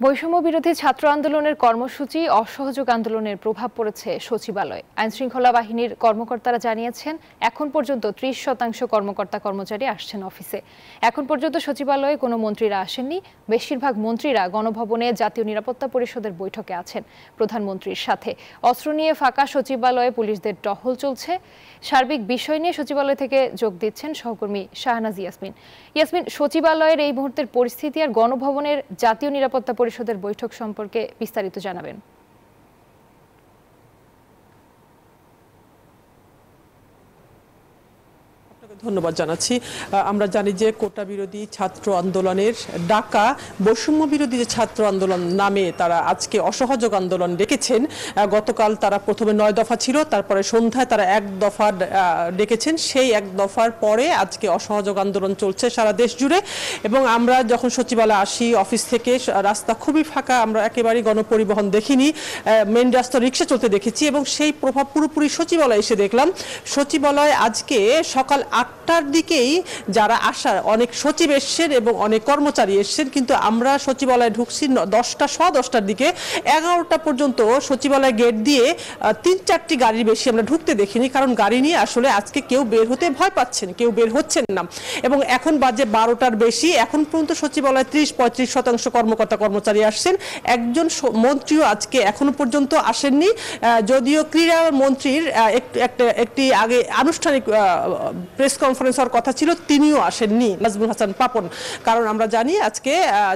বৈষম্য বিরোধী ছাত্র আন্দোলনের কর্মসূচি অসহযোগ আন্দোলনের প্রভাব পড়েছে সচিবালয়ে। আইনশৃঙ্খলা বাহিনীর কর্মকর্তারা জানিয়েছেন, এখন পর্যন্ত ৩০% কর্মকর্তা কর্মচারী আসছেন অফিসে। এখন পর্যন্ত সচিবালয়ে কোনো মন্ত্রীরা আসেননি। বেশিরভাগ মন্ত্রীরা গণভবনে জাতীয় নিরাপত্তা পরিষদের বৈঠকে আছেন প্রধানমন্ত্রীর সাথে। অস্ত্র নিয়ে ফাঁকা সচিবালয়ে পুলিশদের টহল চলছে। সার্বিক বিষয় নিয়ে সচিবালয় থেকে যোগ দিচ্ছেন সহকর্মী শাহনাজ ইয়াসমিন। সচিবালয়ের এই মুহূর্তের পরিস্থিতি আর গণভবনের জাতীয় নিরাপত্তা পরিষদের বৈঠক সম্পর্কে বিস্তারিত জানাবেন। ধন্যবাদ জানাচ্ছি। আমরা জানি যে কোটা বিরোধী ছাত্র আন্দোলনের ডাকা বৈষম্য বিরোধী যে ছাত্র আন্দোলন নামে তারা আজকে অসহযোগ আন্দোলন ডেকেছেন। গতকাল তারা প্রথমে 9 দফা ছিল, তারপরে সন্ধ্যায় তারা 1 দফা ডেকেছেন। সেই 1 দফার পরে আজকে অসহযোগ আন্দোলন চলছে সারা দেশ জুড়ে। এবং আমরা যখন সচিবালয়ে আসি অফিস থেকে, রাস্তা খুবই ফাঁকা, আমরা একেবারেই গণপরিবহন দেখিনি, মেন রাস্তা রিক্সা চলতে দেখেছি। এবং সেই প্রভাব পুরোপুরি সচিবালয়ে এসে দেখলাম। সচিবালয় আজকে সকাল 8টার দিকেই যারা আসার অনেক সচিব এসছেন এবং অনেক কর্মচারী এসছেন, কিন্তু আমরা সচিবালয়ে ঢুকছি 10টার দিকে। 11টা পর্যন্ত সচিবালয় গেট দিয়ে 3-4টি গাড়ির বেশি আমরা ঢুকতে দেখিনি, কারণ গাড়ি নিয়ে আসলে আজকে কেউ বের হতে ভয় পাচ্ছেন, কেউ বের হচ্ছেন না। এবং এখন বাজে 12টার বেশি, এখন পর্যন্ত সচিবালয়ে 30-35% কর্মকর্তা কর্মচারী আসছেন। একজন মন্ত্রীও আজকে এখনো পর্যন্ত আসেননি, যদিও ক্রীড়া মন্ত্রীর একটি আগে আনুষ্ঠানিক প্রেস কনফারেন্স হওয়ার কথা ছিল, তিনিও আসেননি, নাজমুল হাসান পাপন। কারণ আমরা জানি আজকে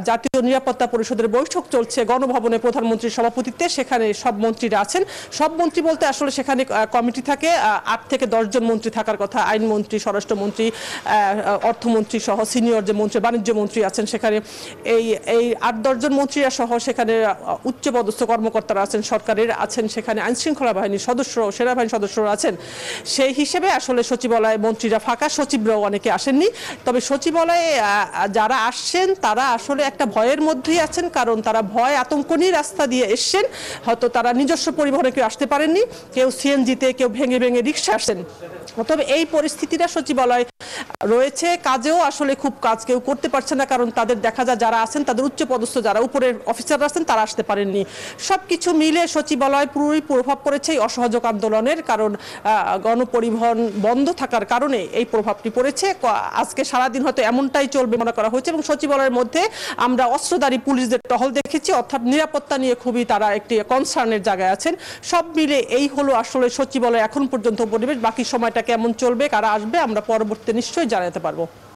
জাতীয় নিরাপত্তা পরিষদের বৈঠক চলছে গণভবনে প্রধানমন্ত্রীর সভাপতিত্বে। সেখানে সব মন্ত্রীরা আছেন। সব মন্ত্রী বলতে আসলে সেখানে কমিটি থাকে, 8 থেকে 10 জন মন্ত্রী থাকার কথা। আইনমন্ত্রী, স্বরাষ্ট্রমন্ত্রী, অর্থমন্ত্রী সহ সিনিয়র যে মন্ত্রী, বাণিজ্য মন্ত্রী আছেন সেখানে। এই 8-10 জন মন্ত্রীরা সহ সেখানে উচ্চপদস্থ কর্মকর্তারা আছেন, সরকারের আছেন, সেখানে আইনশৃঙ্খলা বাহিনীর সদস্য, সেনাবাহিনীর সদস্যরা আছেন। সেই হিসেবে আসলে সচিবালয়ে মন্ত্রীরা ফাঁকা, সচিবরাও অনেকে আসেননি। তবে সচিবালয়ে যারা আসছেন তারা আসলে একটা ভয়ের মধ্যেই আছেন, কারণ তারা ভয় আতঙ্ক নিয়ে রাস্তা দিয়ে এসছেন। হয়তো তারা নিজস্ব পরিবহনে কেউ আসতে পারেননি, কেউ সিএনজিতে, কেউ ভেঙে ভেঙে রিক্সা আসেন। তবে এই পরিস্থিতিটা সচিবালয় রয়েছে, কাজেও আসলে খুব কাজ কেউ করতে পারছে না, কারণ তাদের দেখা যায় যারা আছেন তাদের উচ্চপদস্থ যারা উপরের অফিসাররা আছেন তারা আসতে পারেননি। সবকিছু মিলে সচিবালয় পুরোই প্রভাব পড়েছে এই অসহযোগ আন্দোলনের, কারণ গণপরিবহন বন্ধ থাকার কারণে এই প্রভাবটি পড়েছে। আজকে সারাদিন হয়তো এমনটাই চলবে মনে করা হয়েছে। এবং সচিবালয়ের মধ্যে আমরা অস্ত্রধারী পুলিশদের টহল দেখেছি, অর্থাৎ নিরাপত্তা নিয়ে খুবই তারা একটি কনসার্নের জায়গায় আছেন। সব মিলে এই হলো আসলে সচিবালয় এখন পর্যন্ত পরিবেশ। বাকি সময়টা কেমন চলবে, কারা আসবে, আমরা পরবর্তীতে নিশ্চয়ই জানাতে পারবো।